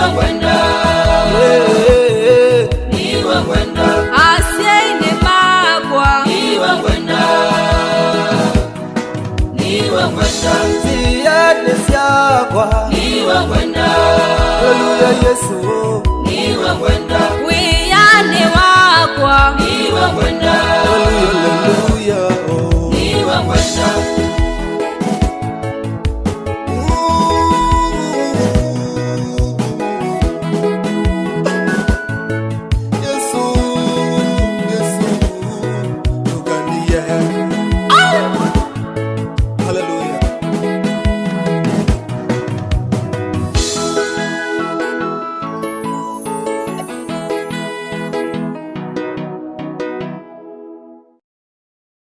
wangwenda ni wangwenda asiende makwa ni wangwenda ni wangwenda ziyane syakwa ni wangwenda haleluya Yesu ni wangwenda wiyane wakwa ni wangwenda